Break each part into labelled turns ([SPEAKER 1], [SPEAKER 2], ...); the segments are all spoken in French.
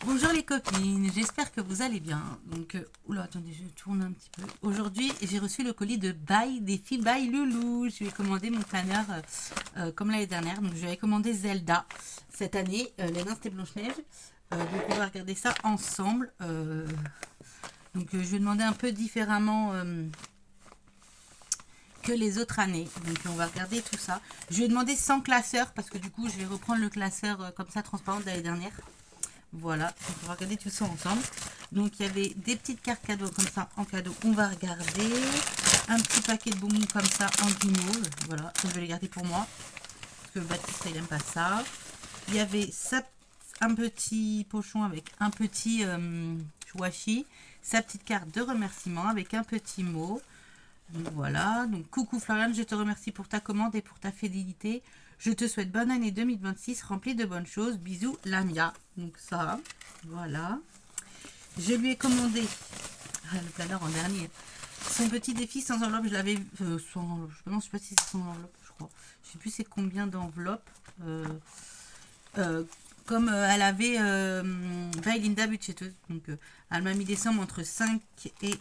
[SPEAKER 1] Bonjour les copines, j'espère que vous allez bien. Donc, oula, attendez, je tourne un petit peu. Aujourd'hui, j'ai reçu le colis de By, des filles By Loulou. Je lui ai commandé mon planeur comme l'année dernière. Donc, je lui ai commandé Zelda cette année. Les nains, c'était Blanche-Neige. Donc, on va regarder ça ensemble. Donc, je vais demander un peu différemment que les autres années. Donc, on va regarder tout ça. Je lui ai demandé sans classeur parce que du coup, je vais reprendre le classeur comme ça, transparent de l'année dernière. Voilà, donc on va regarder tout ça ensemble. Donc il y avait des petites cartes cadeaux comme ça en cadeau. On va regarder un petit paquet de bonbons comme ça en guimauve. Voilà, je vais les garder pour moi parce que Baptiste il aime pas ça. Il y avait ça, un petit pochon avec un petit washi, sa petite carte de remerciement avec un petit mot. Donc voilà, donc coucou Floriane, je te remercie pour ta commande et pour ta fidélité. Je te souhaite bonne année 2026, remplie de bonnes choses. Bisous, Lamia. Donc ça, voilà. Je lui ai commandé le planeur en dernier. Son petit défi sans enveloppe, je l'avais sans enveloppe. Je ne sais pas si c'est sans enveloppe, je crois. Je ne sais plus c'est combien d'enveloppes. Comme elle avait Linda budgéteuse. Donc elle m'a mis des sommes entre 5 et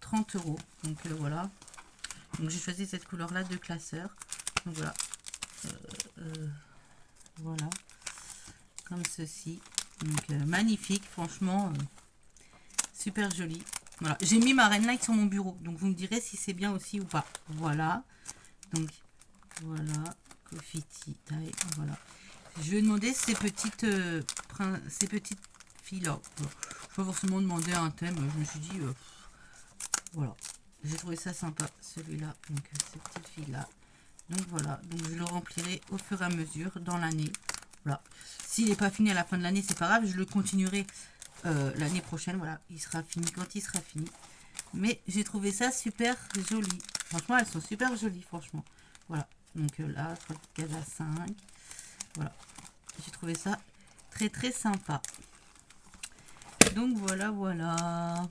[SPEAKER 1] 30 euros. Donc voilà. Donc j'ai choisi cette couleur là de classeur. Donc voilà. Voilà. Comme ceci. Donc magnifique, franchement. Super joli. Voilà. J'ai mis ma Rainlight sur mon bureau. Donc vous me direz si c'est bien aussi ou pas. Voilà. Donc voilà. Coffee tea time. Voilà. Je vais demander ces petites filles là. Je ne vais pas forcément demander un thème. Je me suis dit voilà. J'ai trouvé ça sympa celui-là. Donc ces petites filles là. Donc voilà, donc je le remplirai au fur et à mesure dans l'année. Voilà. S'il n'est pas fini à la fin de l'année, c'est pas grave, je le continuerai l'année prochaine. Voilà, il sera fini quand il sera fini. Mais j'ai trouvé ça super joli. Franchement, elles sont super jolies, franchement. Voilà, donc là, je crois qu'elle a 5. Voilà, j'ai trouvé ça très très sympa. Donc voilà, voilà.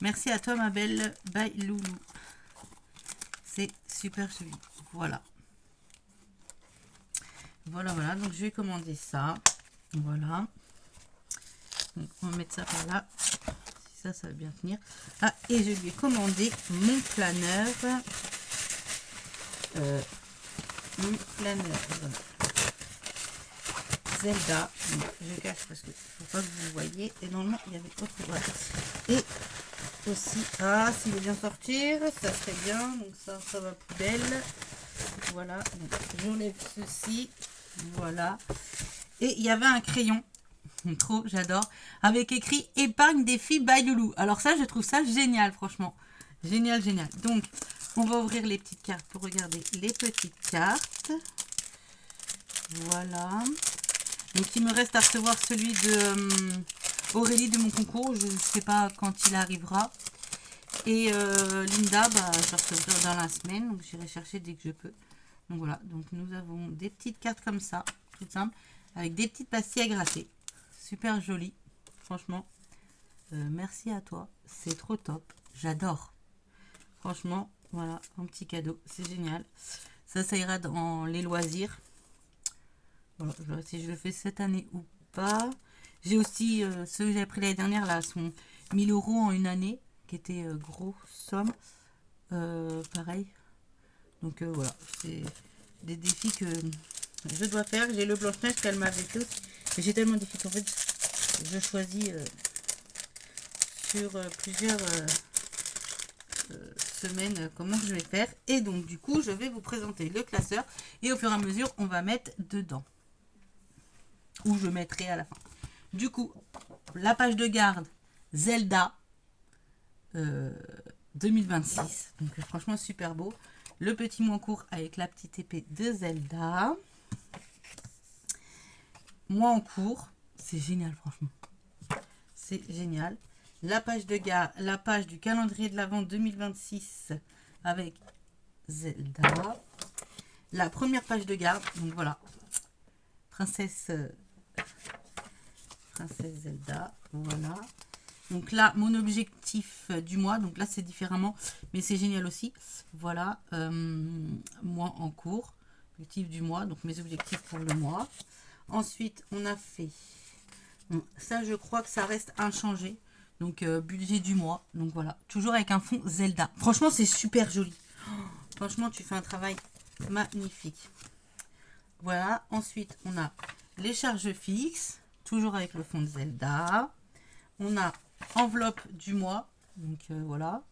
[SPEAKER 1] Merci à toi, ma belle By Loulou. C'est super joli. Voilà. Voilà, voilà. Donc, je vais commander ça. Voilà. Donc, on va mettre ça par là. Si ça va bien tenir. Ah, et je lui ai commandé mon planeur. Mon planeur. Voilà. Zelda. Donc, je cache parce que faut pas que vous voyez. Et normalement, il y avait autre. Voilà. Et aussi, s'il veut bien sortir, ça serait bien. Donc ça va poubelle. Voilà, j'enlève ceci. Voilà. Et il y avait un crayon. Trop, j'adore. Avec écrit épargne des filles by Loulou. Alors ça, je trouve ça génial, franchement. Génial, génial. Donc, on va ouvrir les petites cartes pour regarder les petites cartes. Voilà. Donc, il me reste à recevoir celui de Aurélie de mon concours. Je ne sais pas quand il arrivera. Et Linda, je la recevrai dans la semaine. Donc, j'irai chercher dès que je peux. Donc, voilà. Donc, nous avons des petites cartes comme ça. Toutes simples. Avec des petites pastilles à gratter. Super joli. Franchement. Merci à toi. C'est trop top. J'adore. Franchement, voilà. Un petit cadeau. C'est génial. Ça ira dans les loisirs. Voilà, je verrai si je le fais cette année ou pas. J'ai aussi ceux que j'avais pris l'année dernière, là, sont 1000 € en une année, qui était gros somme. Pareil. Donc voilà, c'est des défis que je dois faire. J'ai le Blanche-Neige qu'elle m'avait fait aussi. Mais j'ai tellement de défis qu'en fait, je choisis sur plusieurs semaines comment je vais faire. Et donc, du coup, je vais vous présenter le classeur. Et au fur et à mesure, on va mettre dedans. Ou je mettrai à la fin. Du coup, la page de garde Zelda 2026. Donc franchement super beau. Le petit mot en cours avec la petite épée de Zelda. Moi en cours, c'est génial franchement. C'est génial. La page de garde, la page du calendrier de l'Avent 2026 avec Zelda. La première page de garde, donc voilà. Princesse Zelda, voilà. Donc là, mon objectif du mois, donc là c'est différemment, mais c'est génial aussi. Voilà, mois en cours, objectif du mois, donc mes objectifs pour le mois. Ensuite, on a fait... Bon, ça, je crois que ça reste inchangé. Donc, budget du mois. Donc, voilà. Toujours avec un fond Zelda. Franchement, c'est super joli. Oh, franchement, tu fais un travail magnifique. Voilà. Ensuite, on a les charges fixes. Toujours avec le fond de Zelda. On a enveloppe du mois. Donc, voilà.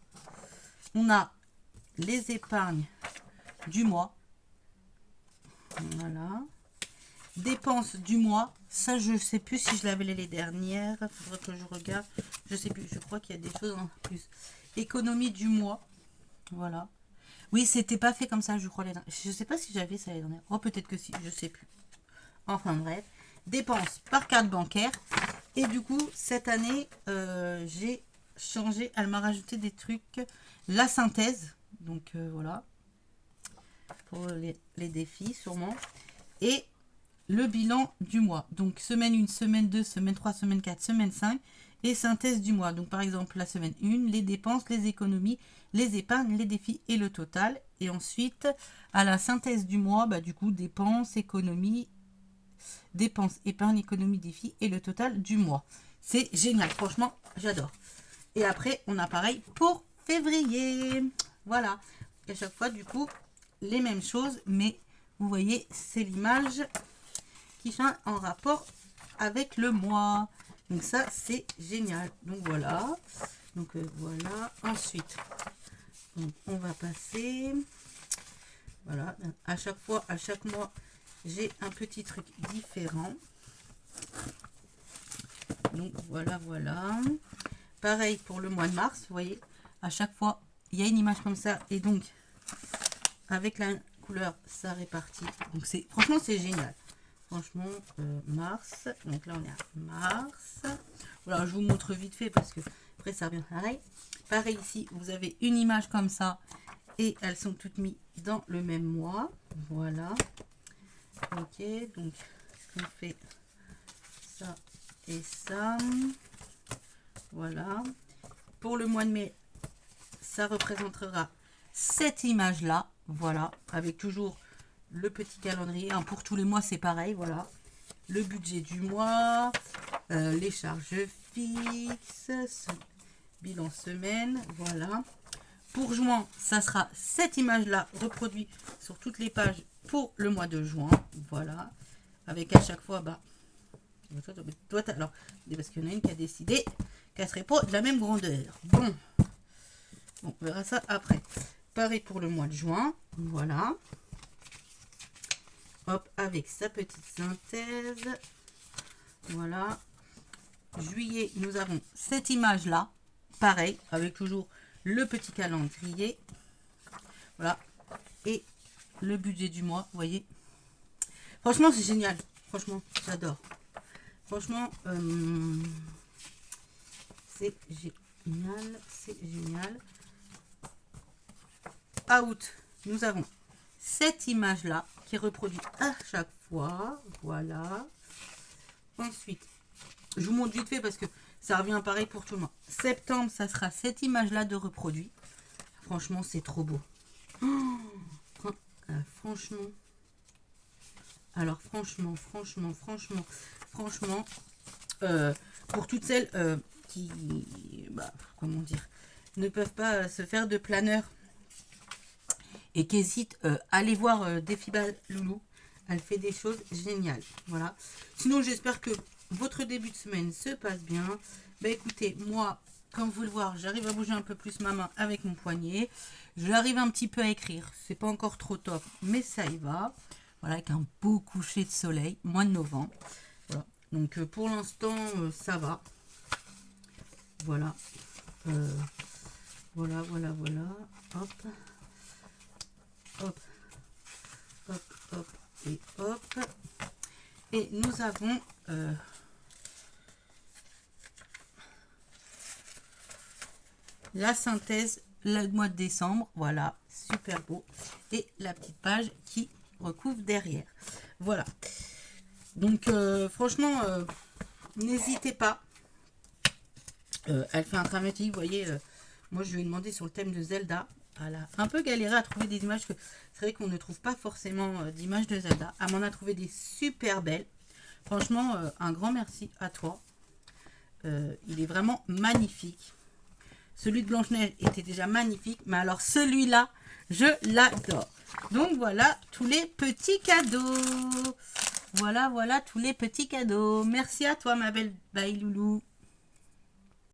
[SPEAKER 1] On a les épargnes du mois. Voilà. Dépenses du mois. Ça, je sais plus si je l'avais les dernières. Il faudrait que je regarde. Je sais plus. Je crois qu'il y a des choses en plus. Économie du mois. Voilà. Oui, c'était pas fait comme ça, je crois. Je sais pas si j'avais ça les dernières. Oh, peut-être que si. Je sais plus. Enfin, bref. Dépenses par carte bancaire. Et du coup, cette année, j'ai changé. Elle m'a rajouté des trucs. La synthèse. Donc, voilà. Pour les défis, sûrement. Et le bilan du mois. Donc, semaine 1, semaine 2, semaine 3, semaine 4, semaine 5. Et synthèse du mois. Donc, par exemple, la semaine 1, les dépenses, les économies, les épargnes, les défis et le total. Et ensuite, à la synthèse du mois, bah, du coup, dépenses, économies, dépenses, épargne, économie, défis et le total du mois. C'est génial. Franchement, j'adore. Et après, on a pareil pour février. Voilà. Et à chaque fois, du coup, les mêmes choses. Mais vous voyez, c'est l'image qui fait en rapport avec le mois. Donc ça, c'est génial. Donc voilà. Donc voilà. Ensuite, donc, on va passer. Voilà. À chaque fois, à chaque mois, j'ai un petit truc différent. Donc voilà, voilà. Pareil pour le mois de mars. Vous voyez, à chaque fois, il y a une image comme ça. Et donc, avec la couleur, ça répartit. Donc c'est franchement, c'est génial. Franchement, mars. Donc là, on est à mars. Voilà, je vous montre vite fait parce que après, ça revient pareil. Pareil ici, vous avez une image comme ça. Et elles sont toutes mises dans le même mois. Voilà. Ok, donc, on fait ça et ça. Voilà. Pour le mois de mai, ça représentera cette image-là. Voilà, avec toujours le petit calendrier. Hein, pour tous les mois, c'est pareil. Voilà. Le budget du mois, les charges fixes, bilan semaine. Voilà. Pour juin, ça sera cette image-là reproduite sur toutes les pages pour le mois de juin. Voilà. Avec à chaque fois, bah, toi, alors, parce qu'il y en a une qui a décidé qu'elle serait pas de la même grandeur. Bon, on verra ça après. Pareil pour le mois de juin. Voilà. Hop, avec sa petite synthèse. Voilà. Juillet, nous avons cette image-là. Pareil, avec toujours le petit calendrier. Voilà. Et le budget du mois, vous voyez. Franchement, c'est génial. Franchement, j'adore. Franchement, c'est génial. C'est génial. À août, nous avons cette image-là qui reproduit à chaque fois. Voilà. Ensuite, je vous montre vite fait parce que ça revient pareil pour tout le monde. Septembre, ça sera cette image-là de reproduit. Franchement, c'est trop beau. Oh, franchement. Alors, franchement, pour toutes celles qui, bah, comment dire, ne peuvent pas se faire de planeur et qui hésitent, allez voir Défi Loulou. Elle fait des choses géniales. Voilà. Sinon, j'espère que votre début de semaine se passe bien. Bah écoutez, moi, comme vous le voyez, j'arrive à bouger un peu plus ma main avec mon poignet. J'arrive un petit peu à écrire. C'est pas encore trop top, mais ça y va. Voilà, avec un beau coucher de soleil, mois de novembre. Voilà. Donc pour l'instant, ça va. Voilà. Voilà. Hop. Hop. Hop, hop et hop. Et nous avons la synthèse le mois de décembre. Voilà, super beau. Et la petite page qui recouvre derrière. Voilà. Donc, franchement, n'hésitez pas. Elle fait un travail, vous voyez, moi je lui ai demandé sur le thème de Zelda. Elle a un peu galéré à trouver des images que c'est vrai qu'on ne trouve pas forcément d'images de Zelda. Elle m'en a trouvé des super belles. Franchement, un grand merci à toi. Il est vraiment magnifique. Celui de Blanche-Neige était déjà magnifique, mais alors celui-là, je l'adore. Donc voilà tous les petits cadeaux. Voilà tous les petits cadeaux. Merci à toi, ma belle Bye Loulou.